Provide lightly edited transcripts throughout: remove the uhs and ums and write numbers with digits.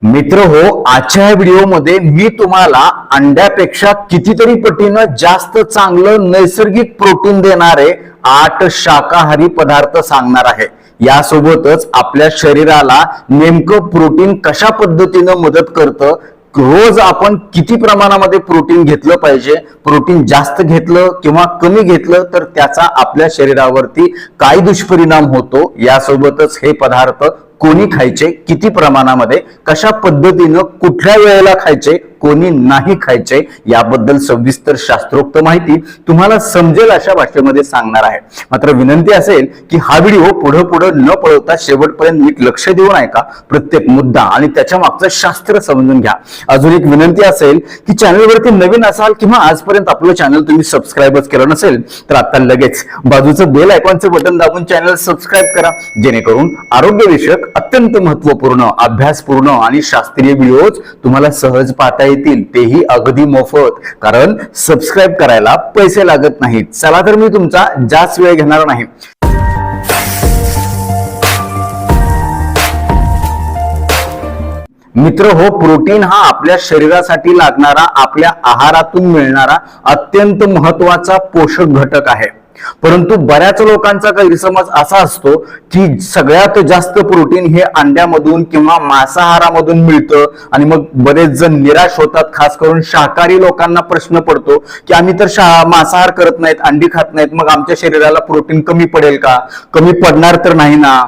मित्र हो, आजच्या व्हिडिओमध्ये मी तुम्हाला अंड्यापेक्षा कितीतरी पटीनं जास्त चांगलं नैसर्गिक प्रोटीन देणारे 8 शाकाहारी पदार्थ सांगणार आहे। यासोबतच आपल्या शरीराला नेमकं प्रोटीन कशा पद्धतीनं मदत करतं, रोज आपण किती प्रमाणामध्ये प्रोटीन घेतलं पाहिजे, प्रोटीन जास्त घेतलं किंवा कमी घेतलं तर त्याचा आपल्या शरीरावरती काय दुष्परिणाम होतो, यासोबतच हे पदार्थ कोणी खायचे, किती प्रमाणामध्ये, कशा पद्धतीनं, कुठल्या वेळेला खायचे, कोणी नाही खायचे, याबद्दल सविस्तर शास्त्रोक्त माहिती तुम्हाला समजेल अशा भाषेमध्ये सांगणार आहे। मात्र विनंती असेल की हा व्हिडिओ पुढे न पळवता शेवटपर्यंत नीट लक्ष देऊन ऐका, प्रत्येक मुद्दा आणि त्याच्या मागचं शास्त्र समजून घ्या। अजून एक विनंती असेल की चॅनलवरती नवीन असाल किंवा आजपर्यंत आपलं चॅनल तुम्ही सबस्क्राईबच केलं नसेल तर आता लगेच बाजूचं बेल आयकॉनचं बटन दाबून चॅनल सबस्क्राईब करा, जेणेकरून आरोग्यविषयक अत्यंत महत्त्वपूर्ण, अभ्यासपूर्ण आणि शास्त्रीय व्हिडिओज तुम्हाला सहज पाहता येतील, तेही अगदी मोफत। कारण सबस्क्राईब करायला पैसे लागत नाहीत। चला तर मी तुमचा जास्त वेळ घेणार नाही। मित्र हो, प्रोटीन हा आपल्या शरीरासाठी लागणारा, आपल्या आहारातून मिळणारा अत्यंत महत्त्वाचा पोषक घटक आहे। परंतु बऱ्याच लोकांचा गैरसमज असा असतो की सगळ्यात जास्त प्रोटीन हे अंड्यामधून किंवा मांसाहारामधून मिळतं आणि मग बरेच जण निराश होतात। खास करून शाकाहारी लोकांना प्रश्न पडतो की आम्ही तर मांसाहार करत नाहीत, अंडी खात नाहीत, मग आमच्या शरीराला प्रोटीन कमी पडेल का, कमी पडणार तर नाही ना,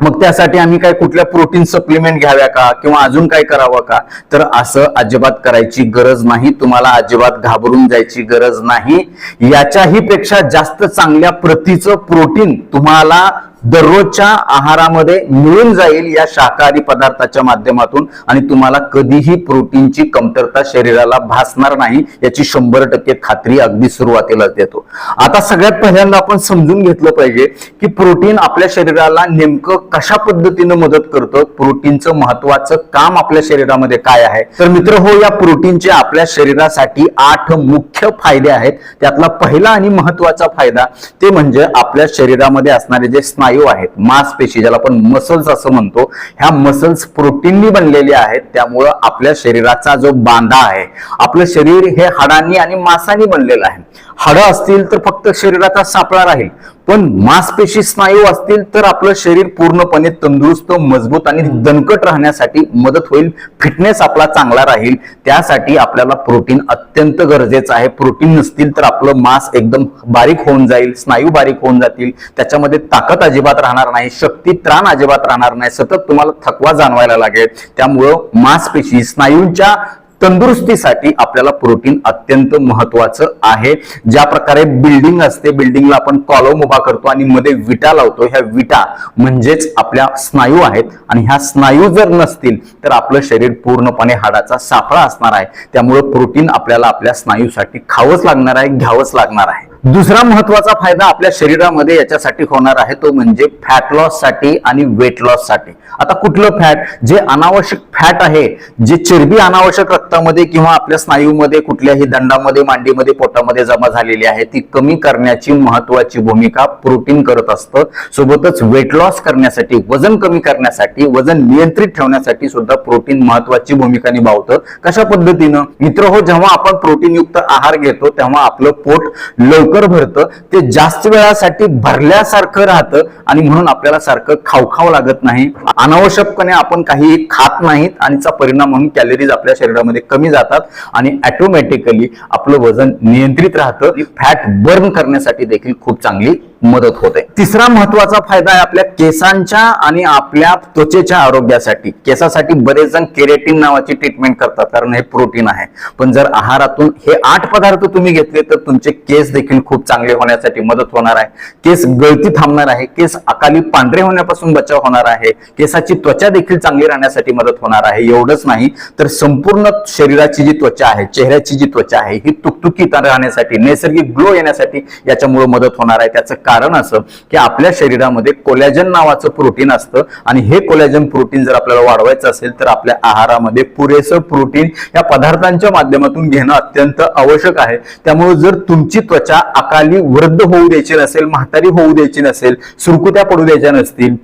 मग त्यासाठी आम्ही काय कुठल्या प्रोटीन सप्लिमेंट घ्याव्या का किंवा अजून काय करावं का? तर असं अजिबात करायची गरज नाही, तुम्हाला अजिबात घाबरून जायची गरज नाही। याच्याही पेक्षा जास्त चांगल्या प्रतीचं प्रोटीन तुम्हाला दररोजच्या आहारामध्ये मिळून जाईल या शाकाहारी पदार्थाच्या माध्यमातून आणि तुम्हाला कधीही प्रोटीनची कमतरता शरीराला भासणार नाही, याची 100% खात्री अगदी सुरुवातीलाच देतो। आता सगळ्यात पहिल्यांदा आपण समजून घेतलं पाहिजे की प्रोटीन आपल्या शरीराला नेमकं कशा पद्धतीनं मदत करतं, प्रोटीनचं महत्वाचं काम आपल्या शरीरामध्ये काय आहे। तर मित्र हो, या प्रोटीनचे आपल्या शरीरासाठी 8 मुख्य फायदे आहेत। त्यातला पहिला आणि महत्वाचा फायदा ते म्हणजे आपल्या शरीरामध्ये असणारे जे स्नायू आहेत, मांसपेशी, ज्याला आपण मसल्स असं म्हणतो, ह्या मसल्स प्रोटीननी बनलेले आहेत। त्यामुळं आपल्या शरीराचा जो बांधा आहे, आपलं शरीर हे हाडांनी आणि मांसानी बनलेलं आहे। हाडं असतील तर फक्त शरीराचा सापळा राहील, पण मांसपेशी, स्नायू असतील तर आपलं शरीर पूर्णपणे तंदुरुस्त, मजबूत आणि दणकट राहण्यासाठी मदत होईल, फिटनेस आपला चांगला राहील। त्यासाठी आपल्याला प्रोटीन अत्यंत गरजेचं आहे। प्रोटीन नसतील तर आपलं मांस एकदम बारीक होऊन जाईल, स्नायू बारीक होऊन जातील, त्याच्यामध्ये ताकद अजिबात राहणार नाही, शक्ती, त्राण अजिबात राहणार नाही, सतत तुम्हाला थकवा जाणवायला लागेल। त्यामुळं मांसपेशी, स्नायूंच्या तंदुरुस्तीसाठी आपल्याला प्रोटीन अत्यंत महत्वाचं आहे। ज्या प्रकारे बिल्डिंग असते, बिल्डिंगला आपण कॉलम उभा करतो आणि मध्ये विटा लावतो, ह्या विटा म्हणजेच आपल्या स्नायू आहेत आणि ह्या स्नायू जर नसतील तर आपलं शरीर पूर्णपणे हाडाचा सापळा असणार आहे। त्यामुळे प्रोटीन आपल्याला आपल्या स्नायूसाठी खावंच लागणार आहे, घ्यावंच लागणार आहे। दुसरा महत्वाचा फायदा आपल्या शरीरामध्ये याच्यासाठी होणार आहे तो म्हणजे फॅट लॉस साठी आणि वेट लॉस साठी। आता कुठलं फॅट? जे अनावश्यक फॅट आहे, जे चरबी अनावश्यक रक्तामध्ये किंवा आपल्या स्नायूमध्ये, कुठल्याही दंडामध्ये, मांडीमध्ये, पोटामध्ये जमा झालेली आहे, ती कमी करण्याची महत्वाची भूमिका प्रोटीन करत असतं। सोबतच वेट लॉस करण्यासाठी, वजन कमी करण्यासाठी, वजन नियंत्रित ठेवण्यासाठी सुद्धा प्रोटीन महत्वाची भूमिका निभावतं। कशा पद्धतीनं? मित्र हो, जेव्हा आपण प्रोटीन युक्त आहार घेतो तेव्हा आपलं पोट लवकर भरतं, ते जास्त वेळासाठी भरल्यासारखं राहतं आणि म्हणून आपल्याला सारखं खाऊ लागत नाही। अनावश्यकपणे आपण काही खात नाहीत आणि त्याचा परिणाम म्हणून कॅलरीज आपल्या शरीरामध्ये कमी जातात आणि ऑटोमॅटिकली आपलं वजन नियंत्रित राहतं। फॅट बर्न करण्यासाठी देखील खूप चांगली मदत होते। तिसरा महत्वाचा फायदा आहे आपल्या केसांच्या आणि आपल्या त्वचेच्या आरोग्यासाठी। केसासाठी बरेच जण केराटिन नावाची ट्रीटमेंट करतात, कारण हे प्रोटीन आहे। पण जर आहारातून हे 8 पदार्थ तुम्ही घेतले तर तुमचे केस देखील खूप चांगले होण्यासाठी मदत होणार आहे, केस गळती थांबणार आहे, केस अकाली पांढरे होण्यापासून बचाव होणार आहे, केसाची त्वचा देखील चांगली राहण्यासाठी मदत होणार आहे। एवढंच नाही तर संपूर्ण शरीराची जी त्वचा आहे, चेहऱ्याची जी त्वचा आहे, ही तुकतुकीत राहण्यासाठी, नैसर्गिक ग्लो येण्यासाठी याच्यामुळे मदत होणार आहे। त्याचं कारण असं की आपल्या शरीरामध्ये कोलॅजन नावाचं प्रोटीन असतं आणि हे कोलॅजन प्रोटीन जर आपल्याला वाढवायचं असेल तर आपल्या आहारामध्ये पुरेसं प्रोटीन या पदार्थांच्या माध्यमातून घेणं अत्यंत आवश्यक आहे। त्यामुळे जर तुमची त्वचा अकाली वृद्ध होऊ द्यायची नसेल, म्हातारी होऊ द्यायची नसेल, सुरकुत्या पडू द्यायच्या नसतील,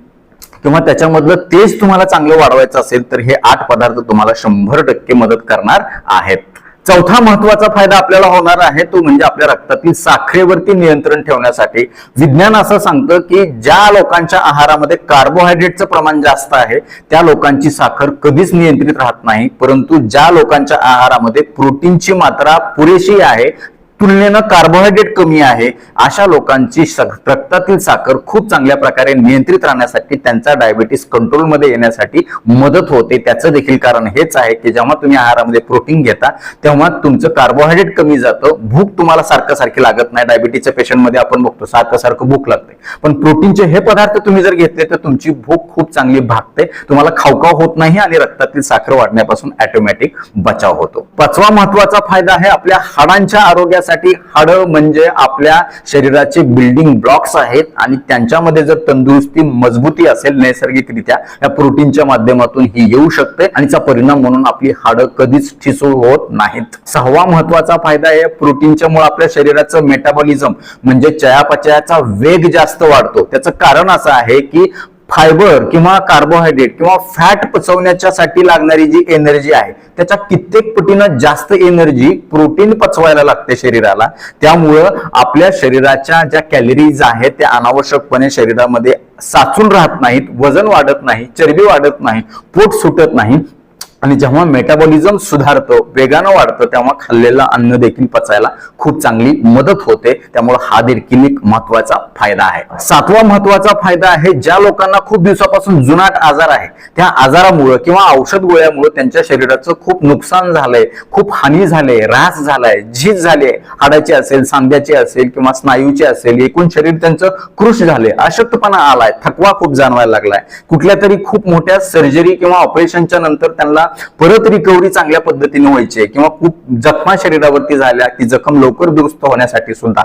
किंवा त्याच्यामधलं तेज तुम्हाला चांगलं वाढवायचं असेल तर हे 8 पदार्थ तुम्हाला 100% मदत करणार आहेत. चौथा महत्वाचा फायदा आपल्याला होणार आहे तो म्हणजे आपल्या रक्तातील साखरेवरती नियंत्रण ठेवण्यासाठी. विज्ञान असं सांगतं की ज्या लोकांच्या आहारामध्ये कार्बोहायड्रेटचं प्रमाण जास्त आहे त्या लोकांची साखर कधीच नियंत्रित राहत नाही, परंतु ज्या लोकांच्या आहारामध्ये प्रोटीनची मात्रा पुरेशी आहे, तुलनेनं कार्बोहायड्रेट कमी आहे, अशा लोकांची रक्तातील साखर खूप चांगल्या प्रकारे नियंत्रित राहण्यासाठी, त्यांचा डायबिटीस कंट्रोलमध्ये येण्यासाठी मदत होते. त्याचं देखील कारण हेच आहे की जेव्हा तुम्ही आहारामध्ये प्रोटीन घेता तेव्हा तुमचं कार्बोहायड्रेट कमी जातं, भूक तुम्हाला सारखी लागत नाही. डायबिटीसच्या पेशंटमध्ये आपण बघतो सारखं भूक लागते, पण प्रोटीनचे हे पदार्थ तुम्ही जर घेतले तर तुमची भूक खूप चांगली भागते, तुम्हाला खावखाव होत नाही आणि रक्तातील साखर वाढण्यापासून ऑटोमॅटिक बचाव होतो. पाचवा महत्वाचा फायदा आहे आपल्या हाडांच्या आरोग्यासाठी. हाडं म्हणजे आपल्या शरीराचे बिल्डिंग ब्लॉक्स आहेत आणि त्यांच्यामध्ये जर तंदुरुस्ती मजबूती असेल नैसर्गिकरित्या या प्रोटीनच्या माध्यमातून ही येऊ शकते आणि त्याचा परिणाम म्हणून आपली हाडं कधीच ठिसूळ होत नाहीत. सहावा महत्वाचा फायदा आहे प्रोटीनच्या मुळे आपल्या शरीराचं मेटाबॉलिझम म्हणजे चयापचयाचा वेग जास्त वाढतो. त्याचं कारण असं आहे की फायबर किंवा कार्बोहायड्रेट किंवा फॅट पचवण्यासाठी लागणारी जी एनर्जी आहे त्याच्या कित्येक पटीनं जास्त एनर्जी प्रोटीन पचवायला लागते शरीराला. त्यामुळं आपल्या शरीराच्या ज्या कॅलरीज आहेत त्या अनावश्यकपणे शरीरामध्ये साचून राहत नाहीत, वजन वाढत नाही, चरबी वाढत नाही, पोट सुटत नाही आणि जेव्हा मेटाबॉलिझम सुधारतं, वेगानं वाढतं, तेव्हा खाल्लेलं अन्न देखील पचायला खूप चांगली मदत होते. त्यामुळे हा देखील एक महत्वाचा फायदा आहे. सातवा महत्वाचा फायदा आहे ज्या लोकांना खूप दिवसापासून जुनाट आजार आहे त्या आजारामुळे किंवा औषध गोळ्यामुळे त्यांच्या शरीराचं खूप नुकसान झालंय, खूप हानी झाले, ऱ्हास झालाय, झीज झाले, हाडाची असेल, सांध्याची असेल किंवा स्नायूची असेल, एकूण शरीर त्यांचं कृश झाले, अशक्तपणा आलाय, थकवा खूप जाणवायला लागलाय, कुठल्या तरी खूप मोठ्या सर्जरी किंवा ऑपरेशनच्या नंतर त्यांना परत रिकव्हरी चांगल्या पद्धतीने व्हायची किंवा खूप जखमा शरीरावरती झाल्या, ती जखम लवकर दुरुस्त होण्यासाठी सुद्धा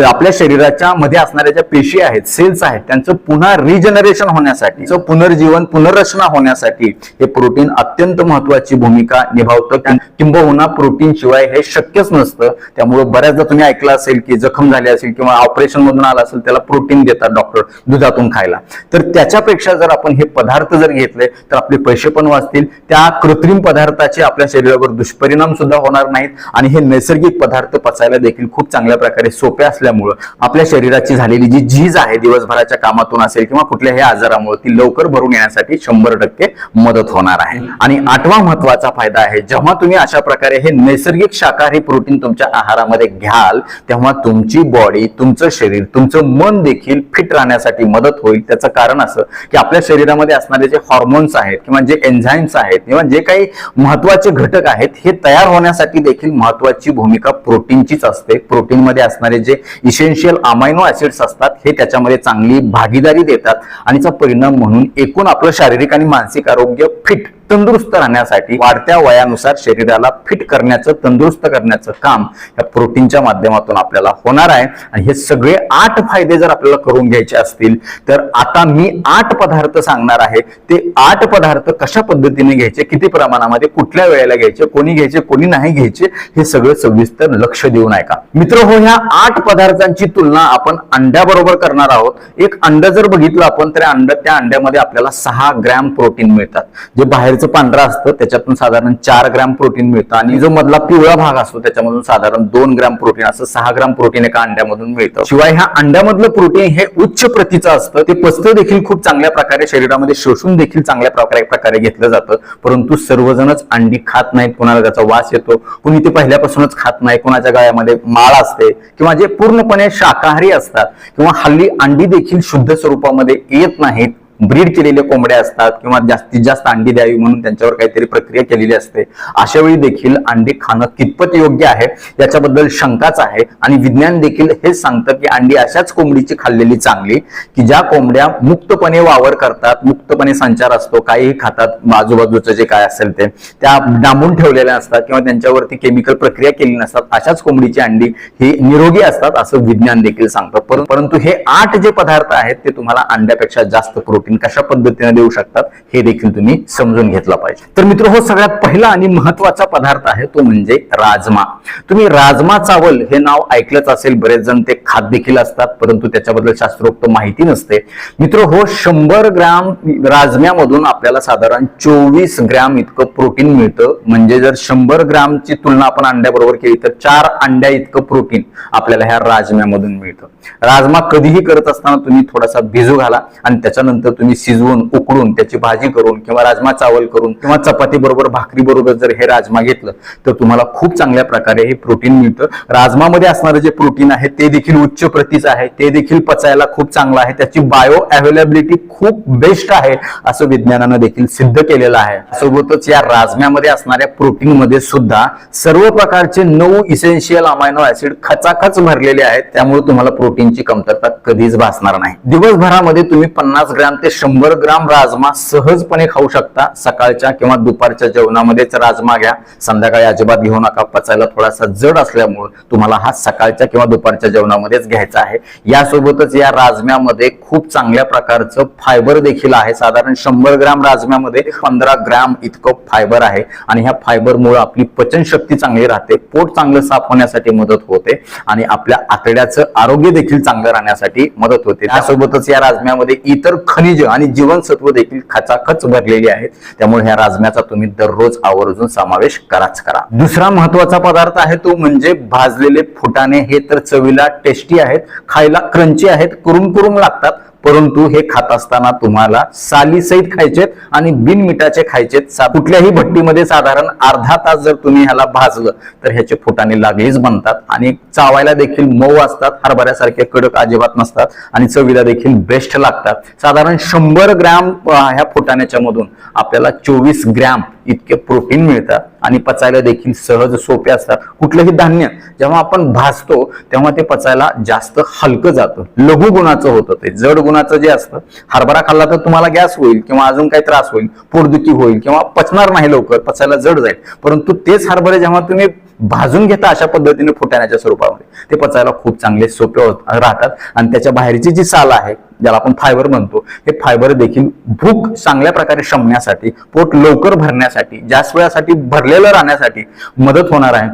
आपल्या शरीराच्या मध्ये असणाऱ्या ज्या पेशी आहेत, सेल्स आहेत, त्यांचं पुन्हा रिजनरेशन होण्यासाठी, पुनर्जीवन, पुनर्रचना होण्यासाठी हे प्रोटीन अत्यंत महत्वाची भूमिका निभावतं. किंबहुना प्रोटीन शिवाय हे शक्यच नसतं. त्यामुळे बऱ्याचदा तुम्ही ऐकलं असेल की जखम झाली असेल किंवा ऑपरेशन मधून आला असेल त्याला प्रोटीन देतात डॉक्टर दुधातून खायला. तर त्याच्यापेक्षा जर आपण हे पदार्थ जर घेतले तर आपले पैसे पण वाचतील, त्या कृत्रिम पदार्थाचे आपल्या शरीरावर दुष्परिणाम सुद्धा होणार नाहीत आणि हे नैसर्गिक पदार्थ पचायला देखील खूप चांगल्या प्रकारे सोपे असल्यामुळं आपल्या शरीराची झालेली जी झीज आहे दिवसभराच्या कामातून असेल किंवा कुठल्याही आजारामुळे ती लवकर भरून येण्यासाठी 100% मदत होणार आहे. आणि आठवा महत्वाचा फायदा आहे जेव्हा तुम्ही अशा प्रकारे हे नैसर्गिक शाकाहारी प्रोटीन तुमच्या आहारामध्ये घ्याल तेव्हा तुमची बॉडी, तुमचं शरीर, तुमचं मन देखील फिट राहण्यासाठी मदत होईल. त्याचं कारण असं की आपल्या शरीरामध्ये असणारे जे हॉर्मोन्स आहेत किंवा जे एन्झाईम्स आहेत किंवा जे काही महत्वाचे घटक आहेत हे तयार होण्यासाठी देखील महत्वाची भूमिका प्रोटीनचीच असते. प्रोटीनमध्ये असणारे जे इसेन्शियल अमायनो ऍसिड्स असतात हे त्याच्यामध्ये चांगली भागीदारी देतात आणि त्याचा परिणाम म्हणून एकूण आपलं शारीरिक आणि मानसिक आरोग्य फिट, तंदुरुस्त राहण्यासाठी वाढत्या वयानुसार शरीराला फिट करण्याचं, तंदुरुस्त करण्याचं काम या प्रोटीनच्या माध्यमातून आपल्याला होणार आहे. आणि हे सगळे 8 फायदे जर आपल्याला करून घ्यायचे असतील तर आता मी 8 पदार्थ सांगणार आहे. ते 8 पदार्थ कशा पद्धतीने घ्यायचे, किती प्रमाणामध्ये, कुठल्या वेळेला घ्यायचे, कोणी घ्यायचे, कोणी नाही घ्यायचे, हे सगळं सविस्तर लक्ष देऊन ऐका. मित्र हो, ह्या 8 पदार्थांची तुलना आपण अंड्याबरोबर करणार आहोत. एक अंड जर बघितलं आपण तर त्या अंड्यामध्ये आपल्याला 6 ग्रॅम प्रोटीन मिळतात. जे बाहेरचं पांढरा असतं त्याच्यातून साधारण 4 ग्रॅम प्रोटीन मिळतं आणि जो मधला पिवळा भाग असतो त्याच्यामधून साधारण 2 ग्रॅम प्रोटीन, असं 6 ग्रॅम प्रोटीन एका अंड्यामधून मिळतं. शिवाय ह्या अंड्यामधलं प्रोटीन हे उच्च प्रतीचं असतं. ते पचतं देखील खूप चांगल्या प्रकारे, शरीरामध्ये शोषून देखील चांगल्या प्रकारे घेतलं जातं. परंतु सर्वजणच अंडी खात नाहीत. कोणाला त्याचा वास येतो, कुणी ते पहिल्यापासूनच खात नाही, कोणाच्या गळ्यामध्ये माळ असते किंवा जे पूर्णपणे शाकाहारी असतात किंवा हल्ली अंडी देखील शुद्ध स्वरूपामध्ये येत नाहीत, ब्रीड केलेले कोंबड्या असतात किंवा जास्तीत जास्त अंडी द्यावी म्हणून त्यांच्यावर काहीतरी प्रक्रिया केलेली असते. अशा वेळी देखील अंडी खाणं कितपत योग्य आहे याच्याबद्दल शंकाच आहे. आणि विज्ञान देखील हेच सांगतं की अंडी अशाच कोंबडीची खाल्लेली चांगली की ज्या कोंबड्या मुक्तपणे वावर करतात, मुक्तपणे संचार असतो, काहीही खातात, आजूबाजूचं जे काय असेल ते त्या डांबून ठेवलेल्या असतात किंवा त्यांच्यावरती केमिकल प्रक्रिया केली नसतात, अशाच कोंबडीची अंडी ही निरोगी असतात असं विज्ञान देखील सांगतं. परंतु हे 8 जे पदार्थ आहेत ते तुम्हाला अंड्यापेक्षा जास्त प्रोटीन प्रोटीन कशा पद्धतीने देऊ शकतात हे देखील तुम्ही समजून घेतलं पाहिजे. तर मित्र हो, सगळ्यात पहिला आणि महत्वाचा पदार्थ आहे तो म्हणजे राजमा. तुम्ही राजमा चावल हे नाव ऐकलंच असेल, बरेच जण ते खात देखील असतात, परंतु त्याच्याबद्दल शास्त्रोक्त माहिती नसते. मित्र हो, 100 ग्रॅम राजम्यामधून आपल्याला साधारण 24 ग्रॅम इतकं प्रोटीन मिळतं. म्हणजे जर 100 ग्रॅमची तुलना आपण अंड्याबरोबर केली तर 4 अंड्या इतकं प्रोटीन आपल्याला ह्या राजम्यामधून मिळतं. राजमा कधीही करत असताना तुम्ही थोडासा भिजू घाला आणि त्याच्यानंतर तुम्ही शिजवून उकडून त्याची भाजी करून किंवा राजमा चावल करून किंवा चपाती बरोबर भाकरी बरोबर जर हे राजमा घेतलं तर तुम्हाला खूप चांगल्या प्रकारे हे प्रोटीन मिळतं. राजमामध्ये असणारे जे प्रोटीन आहे ते देखील उच्च प्रतीचं आहे, ते देखील पचायला खूप चांगलं आहे, त्याची बायो अवेलेबिलिटी खूप बेस्ट आहे असं विज्ञानानं देखील सिद्ध केलेलं आहे. सोबतच या राजम्यामध्ये असणाऱ्या प्रोटीन मध्ये सुद्धा सर्व प्रकारचे 9 इसेन्शियल अमायनो ऍसिड खचाखच भरलेले आहेत, त्यामुळे तुम्हाला प्रोटीनची कमतरता कधीच भासणार नाही. दिवसभरामध्ये तुम्ही 50 ग्रॅम ते 100 ग्रॅम राजमा सहजपणे खाऊ शकता. सकाळच्या किंवा दुपारच्या जेवणामध्येच राजमा घ्या, संध्याकाळी अजिबात घेऊ नका. पचायला थोडासा जड असल्यामुळे तुम्हाला हा सकाळच्या किंवा दुपारच्या जेवणामध्येच घ्यायचा आहे. यासोबतच या राजम्यामध्ये खूप चांगल्या प्रकारचं फायबर देखील आहे. साधारण 100 ग्रॅम राजम्यामध्ये 15 ग्रॅम इतकं फायबर आहे आणि ह्या फायबरमुळे आपली पचनशक्ती चांगली राहते, पोट चांगलं साफ होण्यासाठी मदत होते आणि आपल्या आतड्याचं आरोग्य देखील चांगलं राहण्यासाठी मदत होते. त्यासोबतच या राजम्यामध्ये इतर खनिज आणि जीवनसत्व देखील खचाखच भरलेली आहेत, त्यामुळे ह्या राजम्याचा तुम्ही दररोज आवर्जून समावेश कराच करा. दुसरा महत्वाचा पदार्थ आहे तो म्हणजे भाजलेले फुटाणे. हे तर चवीला टेस्टी आहेत, खायला क्रंची आहेत, कुरुम लागतात, परंतु हे खात असताना तुम्हाला सालीसहित खायचेत आणि बिन मिठाचे खायचेत. कुठल्याही भट्टीमध्ये साधारण अर्धा तास जर तुम्ही ह्याला भाजलं तर ह्याचे फुटाणे लागलीच बनतात आणि चावायला देखील मऊ असतात, हरभऱ्यासारखे कडक अजिबात नसतात आणि चवीला देखील बेस्ट लागतात. साधारण 100 ग्रॅम ह्या फुटाण्याच्या मधून आपल्याला 24 ग्रॅम इतके प्रोटीन मिळतात आणि पचायला देखील सहज सोपे असतात. कुठलंही धान्य जेव्हा आपण भाजतो तेव्हा ते पचायला जास्त हलकं जातं, लघु गुणाचं होतं. ते जड गुणाचं जे असतं, हरभरा खाल्ला तर तुम्हाला गॅस होईल किंवा अजून काही त्रास होईल, पोटदुखी होईल किंवा पचणार नाही लवकर, पचायला जड जाईल. परंतु तेच हरभरे जेव्हा तुम्ही भाजून घेता अशा पद्धतीने फुटाण्याच्या स्वरूपामध्ये, ते पचायला खूप चांगले सोपे राहतात आणि त्याच्या बाहेरची जी साल आहे ज्याला आपण फायबर म्हणतो, हे फायबर देखील भूक चांगल्या प्रकारे शमण्यासाठी, पोट लवकर भरण्यासाठी, जास्त वेळासाठी भरलेलं राहण्यासाठी मदत होणार आहे.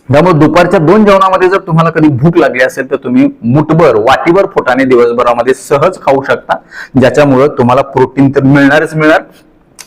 त्यामुळे दुपारच्या 2 जेवणामध्ये जर तुम्हाला कधी भूक लागली असेल तर तुम्ही मुठभर, वाटीभर फुटाणे दिवसभरामध्ये सहज खाऊ शकता, ज्याच्यामुळे तुम्हाला प्रोटीन तर मिळणारच मिळणार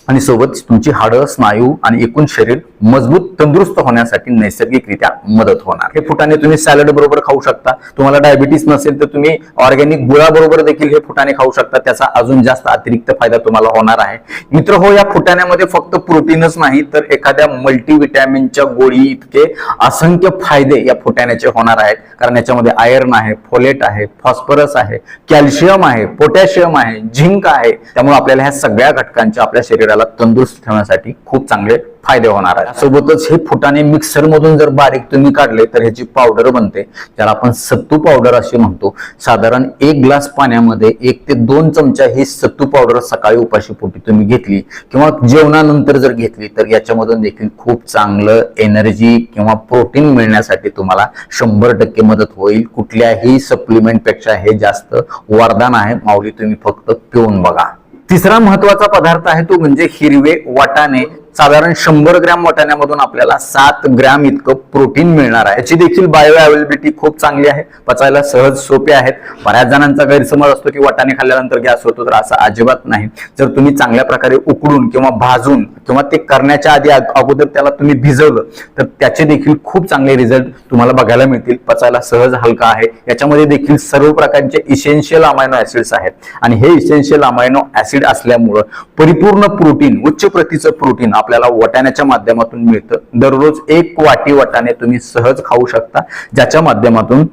आणि सोबत तुमची हाडं, स्नायू आणि एकूण शरीर मजबूत, तंदुरुस्त होण्यासाठी नैसर्गिकरित्या मदत होणार. हे फुटाणे तुम्ही सॅलड बरोबर खाऊ शकता. तुम्हाला डायबिटीस नसेल तर तुम्ही ऑर्गॅनिक गुळाबरोबर देखील हे फुटाणे खाऊ शकता, त्याचा अजून जास्त अतिरिक्त फायदा तुम्हाला होणार आहे. मित्र हो, या फुटाण्यामध्ये फक्त प्रोटीनच नाही तर एखाद्या मल्टीव्हिटॅमिनच्या गोळी इतके असंख्य फायदे या फुटाण्याचे होणार आहेत. कारण याच्यामध्ये आयर्न आहे, फोलेट आहे, फॉस्फरस आहे, कॅल्शियम आहे, पोटॅशियम आहे, झिंक आहे. त्यामुळे आपल्याला ह्या सगळ्या घटकांचे आपल्या शरीराला तंदुरुस्त ठेवण्यासाठी खूप चांगले फायदे होणार आहेत. सोबतच हे फुटाणे मिक्सर मधून जर बारीक तुम्ही काढले तर ह्याची पावडर बनते, ज्याला आपण सत्तू पावडर असे म्हणतो. साधारण 1 ग्लास पाण्यामध्ये 1 ते 2 चमचा ही सत्तू पावडर सकाळी उपाशीपोटी तुम्ही घेतली किंवा जेवणानंतर जर घेतली तर याच्यामधून देखील खूप चांगलं एनर्जी किंवा प्रोटीन मिळण्यासाठी तुम्हाला 100% मदत होईल. कुठल्याही सप्लिमेंट पेक्षा हे जास्त वरदान आहे. माऊली, तुम्ही फक्त पिऊन बघा. तिसरा महत्वाचा पदार्थ आहे तो म्हणजे हिरवे वाटाणे. साधारण 100 ग्रॅम वाटाण्यामधून आपल्याला 7 ग्रॅम इतकं प्रोटीन मिळणार आहे. याची देखील बायो अवेलेबिलिटी खूप चांगली आहे, पचायला सहज सोपे आहेत. बऱ्याच जणांचा गैरसमज असतो की वाटाणे खाल्ल्यानंतर गॅस होतो, तर असं अजिबात नाही. जर तुम्ही चांगल्या प्रकारे उकडून किंवा भाजून किंवा ते करण्याच्या आधी अगोदर त्याला तुम्ही भिजवलं तर त्याचे देखील खूप चांगले रिझल्ट तुम्हाला बघायला मिळतील. पचायला सहज हलका आहे. याच्यामध्ये देखील सर्व प्रकारचे इसेन्शियल अमायनो ऍसिड्स आहेत आणि हे इसेन्शियल अमायनो ऍसिड असल्यामुळं परिपूर्ण प्रोटीन, उच्च प्रतीचं प्रोटीन आपल्याला वाटाण्याच्या माध्यमातून मिळतं. दररोज 1 वाटी वाटाणे तुम्ही सहज खाऊ शकता, ज्याच्या माध्यमातून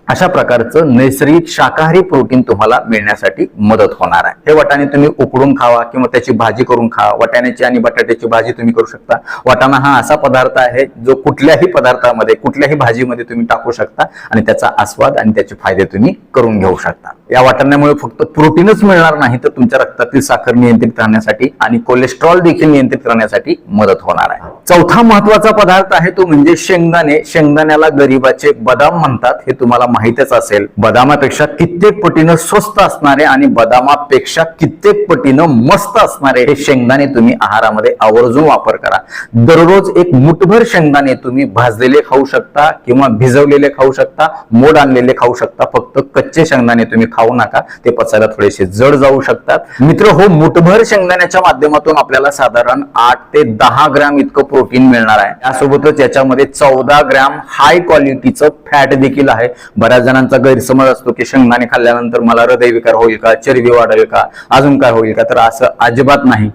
अशा प्रकारचं नैसर्गिक शाकाहारी प्रोटीन तुम्हाला मिळण्यासाठी मदत होणार आहे. हे वाटाणे तुम्ही उकडून खावा किंवा त्याची भाजी करून खावा. वाटाण्याची आणि बटाट्याची भाजी तुम्ही करू शकता. वाटाणा हा असा पदार्थ आहे जो कुठल्याही पदार्थामध्ये, कुठल्याही भाजीमध्ये तुम्ही टाकू शकता आणि त्याचा आस्वाद आणि त्याचे फायदे तुम्ही करून घेऊ शकता. या वाटाण्यामुळे फक्त प्रोटीनच मिळणार नाही तर तुमच्या रक्तातील साखर नियंत्रित राहण्यासाठी आणि कोलेस्ट्रॉल देखील नियंत्रित राहण्यासाठी मदत होणार आहे. चौथा महत्वाचा पदार्थ आहे तो म्हणजे शेंगदाणे. शेंगदाण्याला गरीबाचे बदाम म्हणतात, हे तुम्हाला माहितच असेल. बदामापेक्षा कित्येक पटीनं स्वस्त असणारे आणि बदामापेक्षा कित्येक पटीनं मस्त असणारे हे शेंगदाणे तुम्ही आहारामध्ये आवर्जून वापर करा. दररोज एक मुठभर शेंगदाणे तुम्ही भाजलेले खाऊ शकता किंवा भिजवलेले खाऊ शकता, मोड आणलेले खाऊ शकता. फक्त कच्चे शेंगदाणे तुम्ही खाऊ नका, ते पचायला थोडेसे जड जाऊ शकतात. मित्र हो, मुठभर शेंगदाण्याच्या माध्यमातून आपल्याला साधारण 8 ते 10 ग्रॅम इतकं प्रोटीन मिळणार आहे. त्यासोबतच याच्यामध्ये 14 ग्रॅम हाय क्वालिटीचं फॅट देखील आहे. बऱ्याच जणांचा गैरसमज असतो की शेंगदाणे खाल्ल्यानंतर मला हृदयविकार होईल का, चरबी वाढेल का, अजून काय होईल का, तर असं अजिबात नाही.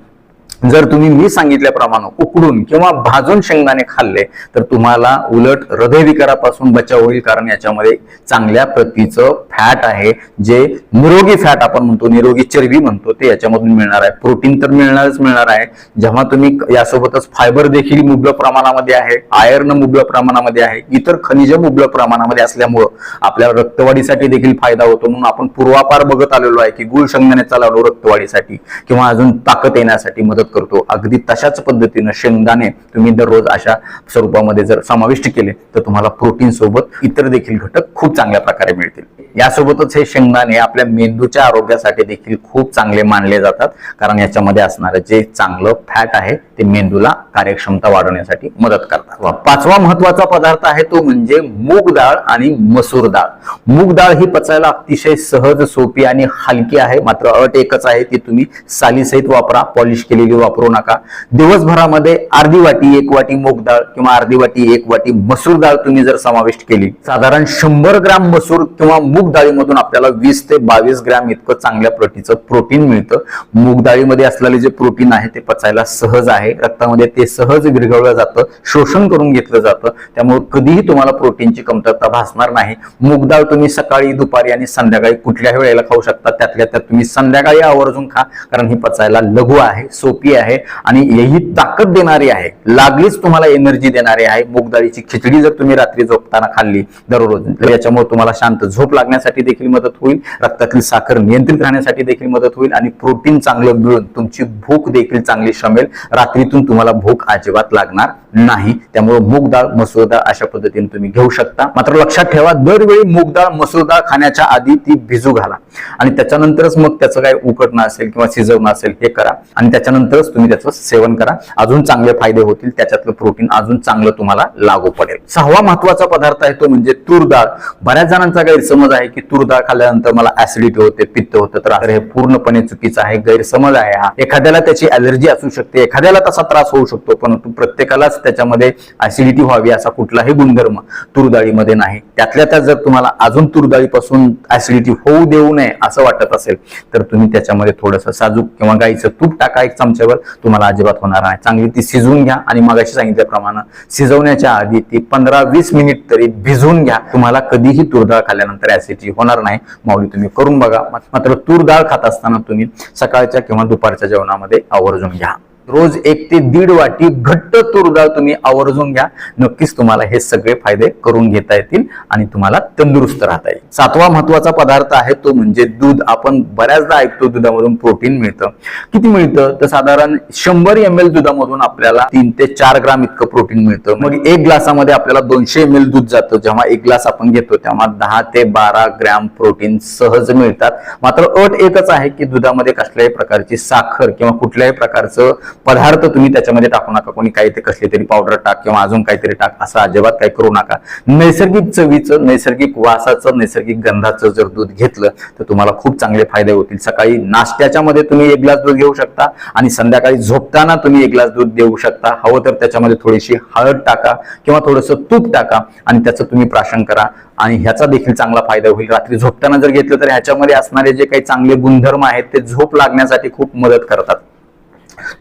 जर तुम्ही मी सांगितल्याप्रमाणे उकडून किंवा भाजून शेंगदाणे खाल्ले तर तुम्हाला उलट हृदयविकारापासून बचाव होईल, कारण याच्यामध्ये चांगल्या प्रतीचं फॅट आहे, जे निरोगी फॅट आपण म्हणतो, निरोगी चरबी म्हणतो, ते याच्यामधून मिळणार आहे. प्रोटीन तर मिळणार आहे. जेव्हा तुम्ही यासोबतच फायबर देखील मुबलक प्रमाणामध्ये आहे, आयर्न मुबलक प्रमाणामध्ये आहे, इतर खनिज मुबलक प्रमाणामध्ये असल्यामुळं आपल्या रक्तवाढीसाठी देखील फायदा होतो. म्हणून आपण पूर्वापार बघत आलेलो आहे की गुळ शेंगदाण्याचा लाडू रक्तवाढीसाठी किंवा अजून ताकद येण्यासाठी मदत करतो. अगदी तशाच पद्धतीनं शेंगदाणे तुम्ही दररोज अशा स्वरूपामध्ये जर समाविष्ट केले तर तुम्हाला प्रोटीन सोबत इतर देखील घटक खूप चांगल्या प्रकारे मिळतील. यासोबतच हे शेंगदाणे आपल्या मेंदूच्या आरोग्यासाठी देखील खूप चांगले मानले जातात, कारण याच्यामध्ये असणारं जे चांगलं फॅट आहे ते मेंदूला कार्यक्षमता वाढवण्यासाठी मदत करतात. पाचवा महत्वाचा पदार्थ आहे तो म्हणजे मूग डाळ आणि मसूर डाळ. मूग डाळ ही पचायला अतिशय सहज, सोपी आणि हलकी आहे. मात्र अट एकच आहे, ती तुम्ही सालीसहित वापरा, पॉलिश केलेली वापरू नका. दिवसभरामध्ये अर्धी वाटी 1 वाटी मूग डाळ किंवा अर्धी वाटी 1 वाटी मसूर डाळ तुम्ही जर समाविष्ट केली, साधारण 100 ग्रॅम मसूर किंवा मूग डाळीमधून आपल्याला 20 ते 22 ग्रॅम इतकं चांगल्या प्रतीचं प्रोटीन मिळतं. मूग डाळीमध्ये असलेले जे प्रोटीन आहे ते पचायला सहज आहे, रक्तामध्ये ते सहज विरघळलं जातं, शोषण करून घेतलं जातं. त्यामुळे कधीही तुम्हाला प्रोटीनची कमतरता भासणार नाही. मूग डाळ तुम्ही सकाळी, दुपारी आणि संध्याकाळी कुठल्याही वेळेला खाऊ शकता. त्यातल्या त्यात तुम्ही संध्याकाळी आवर्जून खा, कारण ही पचायला लघु आहे, सोपी आहे आणि ही ताकद देणारी आहे. लागलीच तुम्हाला एनर्जी देणारी आहे. मूग डाळीची खिचडी जर तुम्ही रात्री झोपताना खाल्ली दररोज, तर याच्यामुळे तुम्हाला शांत झोप लागण्यासाठी देखील मदत होईल, रक्तातील साखर नियंत्रित राहण्यासाठी देखील मदत होईल आणि प्रोटीन चांगलं मिळून तुमची भूक देखील चांगली शमेल. रात्रीतून तुम्हाला भूक अजिबात लागणार नाही. त्यामुळे मूग डाळ, मसूर डाळ अशा पद्धतीने तुम्ही घेऊ शकता. मात्र लक्षात ठेवा, दरवेळी मूग डाळ, मसूर डाळ खाण्याच्या आधी ती भिजू घाला आणि त्याच्यानंतरच मग त्याचं काय उकडणं असेल किंवा शिजवणं असेल हे करा आणि त्याच्यानंतरच तुम्ही त्याचं सेवन करा. अजून चांगले फायदे होतील, त्याच्यातलं प्रोटीन अजून चांगलं तुम्हाला लागू पडेल. 6वा महत्वाचा पदार्थ आहे तो म्हणजे तूर डाळ. बऱ्याच जणांचा गैरसमज आहे की तूर डाळ खाल्ल्यानंतर मला ऍसिडिटी होते, पित्त होतं, तर हे पूर्णपणे चुकीचं आहे, गैरसमज आहे हा. एखाद्याला त्याची ऍलर्जी असू शकते, एखाद्याला तसा त्रास होऊ शकतो, परंतु प्रत्येकालाच त्याच्यामध्ये ऍसिडिटी व्हावी असा कुठलाही गुणधर्म तूर डाळीमध्ये नाही. त्यातल्या त्यात जर तुम्हाला अजून तूर डाळीपासून ऍसिडिटी होऊ देऊ नये असं वाटत असेल तर तुम्ही त्याच्यामध्ये थोडंसं साजूक किंवा गाईचं तूप टाका 1 चमच्यावर, तुम्हाला अजिबात होणार नाही. चांगली ती शिजवून घ्या आणि मगाशी सांगितल्याप्रमाणे शिजवण्याच्या आधी ती 15-20 मिनिट तरी भिजवून घ्या. तुम्हाला कधीही तूर डाळ खाल्ल्यानंतर ऍसिडिटी होणार नाही. माऊली तुम्ही करून बघा. मात्र तूर डाळ खात असताना तुम्ही सकाळच्या किंवा दुपारच्या जेवणामध्ये आवर्जून घ्या. रोज 1 ते 1.5 वाटी घट्ट तूर डाळ तुम्ही आवर्जून घ्या. नक्कीच तुम्हाला हे सगळे फायदे करून घेता येतील आणि तुम्हाला तंदुरुस्त राहता येईल. 7वा महत्वाचा पदार्थ आहे तो म्हणजे दूध. आपण बऱ्याचदा ऐकतो दुधामधून प्रोटीन मिळतं. किती मिळतं? तर साधारण 100 ml दुधामधून आपल्याला 3 ते 4 ग्राम इतकं प्रोटीन मिळतं. मग 1 ग्लासामध्ये आपल्याला 200 ml दूध जातं. जेव्हा 1 ग्लास आपण घेतो तेव्हा 10 ते 12 ग्रॅम प्रोटीन सहज मिळतात. मात्र अट एकच आहे की दुधामध्ये कसल्याही प्रकारची साखर किंवा कुठल्याही प्रकारचं पदार्थ तुम्ही त्याच्यामध्ये टाकू नका. कोणी काहीतरी कसली तरी पावडर टाक किंवा अजून काहीतरी टाक, असं अजिबात काही करू नका. नैसर्गिक चवीचं, नैसर्गिक वासाचं, नैसर्गिक गंधाचं जर दूध घेतलं तर तुम्हाला खूप चांगले फायदे होतील. सकाळी नाश्त्याच्या मध्ये तुम्ही 1 ग्लास दूध घेऊ शकता आणि संध्याकाळी झोपताना तुम्ही 1 ग्लास दूध देऊ शकता. हवं तर त्याच्यामध्ये थोडीशी हळद टाका किंवा थोडंसं तूप टाका आणि त्याचं तुम्ही प्राशन करा आणि ह्याचा देखील चांगला फायदा होईल. रात्री झोपताना जर घेतलं तर ह्याच्यामध्ये असणारे जे काही चांगले गुणधर्म आहेत ते झोप लागण्यासाठी खूप मदत करतात.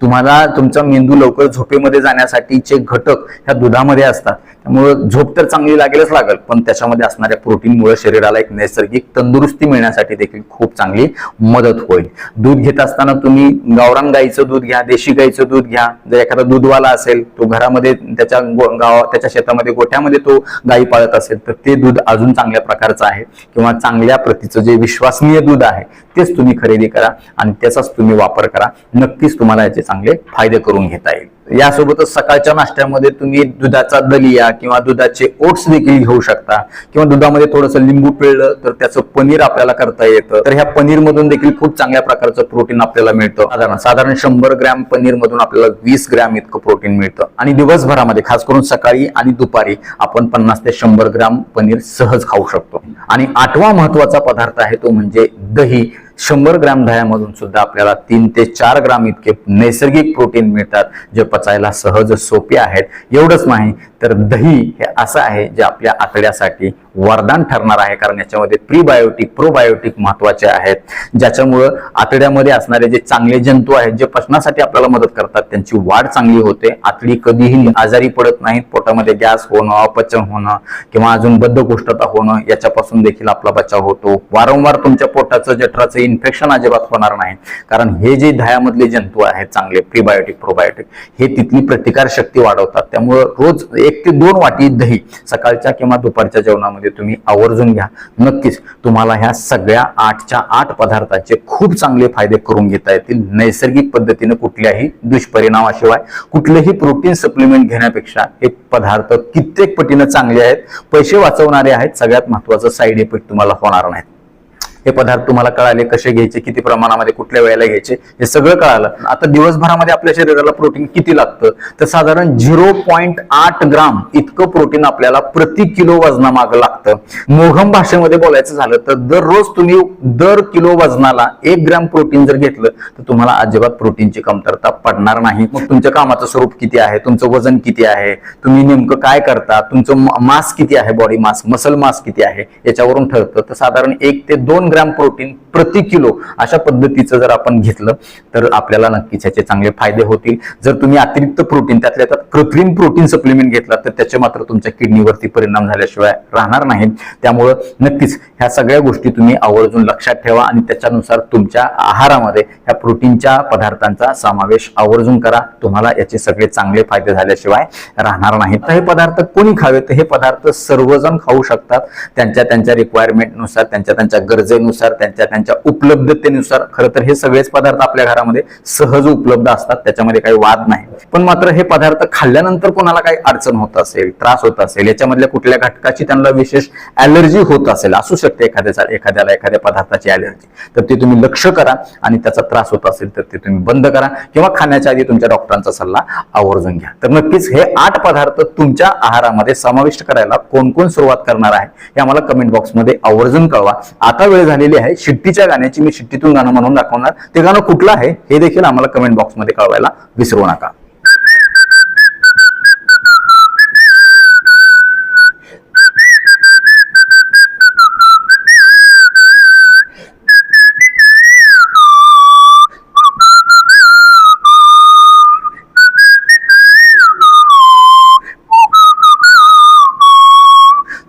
तुम्हाला तुमचा मेंदू लवकर झोपेमध्ये जाण्यासाठीचे घटक ह्या दुधामध्ये असतात. त्यामुळे झोप तर चांगली लागेलच लागेल, पण त्याच्यामध्ये असणाऱ्या प्रोटीनमुळे शरीराला एक नैसर्गिक तंदुरुस्ती मिळण्यासाठी देखील खूप चांगली मदत होईल. दूध घेत असताना तुम्ही गावरान गाईचं दूध घ्या, देशी गाईचं दूध घ्या. जर एखादा दूधवाला असेल, तो घरामध्ये त्याच्या शेतामध्ये गोठ्यामध्ये तो गाई पाळत असेल तर ते दूध अजून चांगल्या प्रकारचं आहे किंवा चांगल्या प्रतीचं जे विश्वसनीय दूध आहे तेच तुम्ही खरेदी करा आणि त्याचाच तुम्ही वापर करा. नक्कीच तुम्हाला याचे चांगले फायदे करून घेता येईल. यासोबतच सकाळच्या नाश्त्यामध्ये तुम्ही दुधाचा दलिया किंवा दुधाचे ओट्स देखील घेऊ शकता, किंवा दुधामध्ये थोडंसं लिंबू पिळलं तर त्याचं पनीर आपल्याला करता येतं. तर ह्या पनीर मधून देखील खूप चांगल्या प्रकारचं प्रोटीन आपल्याला मिळतं. साधारण 100 ग्रॅम पनीर मधून आपल्याला 20 ग्रॅम इतकं प्रोटीन मिळतं. आणि दिवसभरामध्ये खास करून सकाळी आणि दुपारी आपण 50 ते 100 ग्रॅम पनीर सहज खाऊ शकतो. आणि 8वा महत्वाचा पदार्थ आहे तो म्हणजे दही. 100 ग्रॅम दह्यामधून सुद्धा आपल्याला 3 ते 4 ग्रॅम इतके नैसर्गिक प्रोटीन मिळतात, जे पचायला सहज सोपे आहेत. एवढंच नाही तर दही हे असं आहे जे आपल्या आतड्यासाठी वरदान ठरणार आहे, कारण याच्यामध्ये प्रीबायोटिक प्रोबायोटिक महत्वाचे आहेत, ज्याच्यामुळं आतड्यामध्ये असणारे जे चांगले जंतू आहेत जे पचनासाठी आपल्याला मदत करतात त्यांची वाढ चांगली होते. आतडी कधीही आजारी पडत नाहीत. पोटामध्ये गॅस होणं, अपचन होणं किंवा अजून बद्धकोष्ठता होणं याच्यापासून देखील आपला बचाव होतो. वारंवार तुमच्या पोटाचं जठराचं इन्फेक्शन अजिबात होणार नाही, कारण हे जे दह्यामधले जंतू आहेत चांगले प्रीबायोटिक प्रोबायोटिक हे तिथली प्रतिकार शक्ती वाढवतात. त्यामुळे रोज 1 ते 2 वाटी दही सकाळच्या किंवा दुपारच्या जेवणामध्ये तुम्ही आवर्जून घ्या. नक्कीच तुम्हाला ह्या सगळ्या 8च्या 8 पदार्थांचे खूप चांगले फायदे करून घेता येतील. नैसर्गिक पद्धतीने कुठल्याही दुष्परिणामाशिवाय कुठलेही प्रोटीन सप्लिमेंट घेण्यापेक्षा हे पदार्थ कित्येक पटीने चांगले आहेत, पैसे वाचवणारे आहेत. सगळ्यात महत्वाचं साईड इफेक्ट तुम्हाला होणार नाहीत. हे पदार्थ तुम्हाला कळाले, कसे घ्यायचे, किती प्रमाणामध्ये, कुठल्या वेळेला घ्यायचे, हे सगळं कळालं. आता दिवसभरामध्ये आपल्या शरीराला प्रोटीन किती लागतं तर साधारण 0.8 ग्राम इतकं प्रोटीन आपल्याला प्रति किलो वजनामागं लागतं. मोघम भाषेमध्ये बोलायचं झालं तर दररोज तुम्ही दर किलो वजनाला 1 ग्राम प्रोटीन जर घेतलं तर तुम्हाला अजिबात प्रोटीनची कमतरता पडणार नाही. मग तुमच्या कामाचं स्वरूप किती आहे, तुमचं वजन किती आहे, तुम्ही नेमकं काय करता, तुमचं मास किती आहे, बॉडी मास, मसल मास किती आहे याच्यावरून ठरतं. तर साधारण 1 ते 2 ग्रॅम प्रोटीन प्रति किलो अशा पद्धतीचं जर आपण घेतलं तर आपल्याला नक्कीच याचे चांगले फायदे होतील. जर तुम्ही अतिरिक्त प्रोटीन त्यातल्या त्यात कृत्रिम प्रोटीन सप्लिमेंट घेतला तर त्याचे मात्र तुमच्या किडनीवरती परिणाम झाल्याशिवाय राहणार नाहीत. त्यामुळं नक्कीच ह्या सगळ्या गोष्टी तुम्ही आवर्जून लक्षात ठेवा आणि त्याच्यानुसार तुमच्या आहारामध्ये ह्या प्रोटीनच्या पदार्थांचा समावेश आवर्जून करा. तुम्हाला याचे सगळे चांगले फायदे झाल्याशिवाय राहणार नाहीत. तर हे पदार्थ कोणी खावे तर हे पदार्थ सर्वजण खाऊ शकतात, त्यांच्या रिक्वायरमेंटनुसार, त्यांच्या गरजेनुसार, त्यांच्या उपलब्धतेनुसार. खरं तर हे सगळेच पदार्थ आपल्या घरामध्ये सहज उपलब्ध असतात, त्याच्यामध्ये काही वाद नाही. पण मात्र हे पदार्थ खाल्ल्यानंतर कोणाला काही अडचण होत असेल, त्रास होत असेल, याच्यामधल्या कुठल्या घटकाची त्यांना विशेष ॲलर्जी होत असेल, असू शकते एखाद्याला एखाद्या पदार्थाची ॲलर्जी, तर ते तुम्ही लक्ष करा आणि त्याचा त्रास होत असेल तर ते तुम्ही बंद करा किंवा खाण्याच्या आधी तुमच्या डॉक्टरांचा सल्ला आवर्जून घ्या. तर नक्कीच हे 8 पदार्थ तुमच्या आहारामध्ये समाविष्ट करायला कोण कोण सुरुवात करणार आहे हे आम्हाला कमेंट बॉक्समध्ये आवर्जून कळवा. आता वेळ झालेली आहे शिट्टीच्या गाण्याची. मी शिट्टीतून गाणं म्हणून दाखवणार, ते गाणं कुठलं आहे हे देखील आम्हाला कमेंट बॉक्समध्ये कळवायला विसरू नका.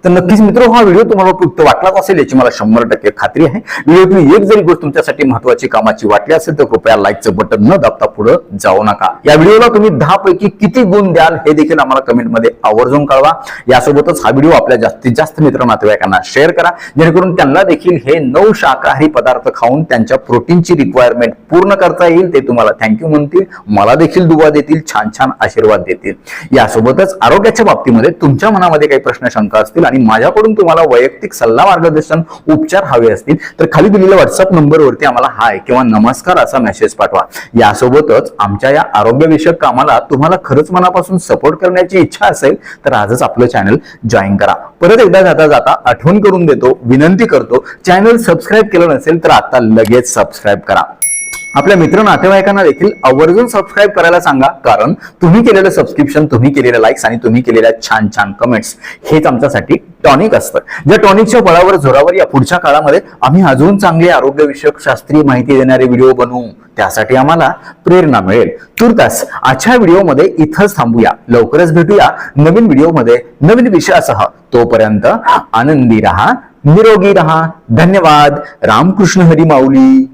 तर नक्कीच मित्र हा व्हिडिओ तुम्हाला उपयुक्त वाटलाच असेल याची मला 100% खात्री आहे. व्हिडिओतली एक जरी गोष्ट तुमच्यासाठी महत्वाची कामाची वाटली असेल तर कृपया लाईकचं बटन न दाबता पुढे जाऊ नका. या व्हिडिओला तुम्ही 10 पैकी किती गुण द्याल हे देखील आम्हाला कमेंटमध्ये आवर्जून कळवा. यासोबतच हा व्हिडिओ आपल्या जास्तीत जास्त मित्र नातेवाईकांना शेअर करा, जेणेकरून त्यांना देखील हे 9 शाकाहारी पदार्थ खाऊन त्यांच्या प्रोटीनची रिक्वायरमेंट पूर्ण करता येईल. ते तुम्हाला थँक्यू म्हणतील, मला देखील दुवा देतील, छान छान आशीर्वाद देतील. यासोबतच आरोग्याच्या बाबतीमध्ये तुमच्या मनामध्ये काही प्रश्न शंका असतील आणि माझ्याकडून तुम्हाला वैयक्तिक सल्ला मार्गदर्शन उपचार हवे असतील तर खाली दिलेल्या व्हॉट्सअप नंबरवरती आम्हाला हाय किंवा नमस्कार असा मेसेज पाठवा. यासोबतच आमच्या या आरोग्यविषयक कामाला तुम्हाला खरंच मनापासून सपोर्ट करण्याची इच्छा असेल तर आजच आपलं चॅनल जॉईन करा. परत एकदा जाता जाता आठवण करून देतो, विनंती करतो, चॅनल सबस्क्राईब केलं नसेल तर आता लगेच सबस्क्राईब करा. आपल्या मित्र नातेवाईकांना देखील आवर्जून सबस्क्राईब करायला सांगा, कारण तुम्ही केलेलं सबस्क्रिप्शन, तुम्ही केलेले लाईक्स आणि तुम्ही केलेल्या छान छान कमेंट्स हेच आमच्यासाठी टॉनिक असतं. ज्या टॉनिकच्या बळावर जोरावर या पुढच्या काळामध्ये आम्ही अजून चांगले आरोग्यविषयक शास्त्रीय माहिती देणारे व्हिडिओ बनवू, त्यासाठी आम्हाला प्रेरणा मिळेल. तुर्तास आजच्या व्हिडिओमध्ये इथंच थांबूया. लवकरच भेटूया नवीन व्हिडिओमध्ये नवीन विषयासह. तोपर्यंत आनंदी रहा, निरोगी रहा. धन्यवाद. रामकृष्ण हरी माऊली.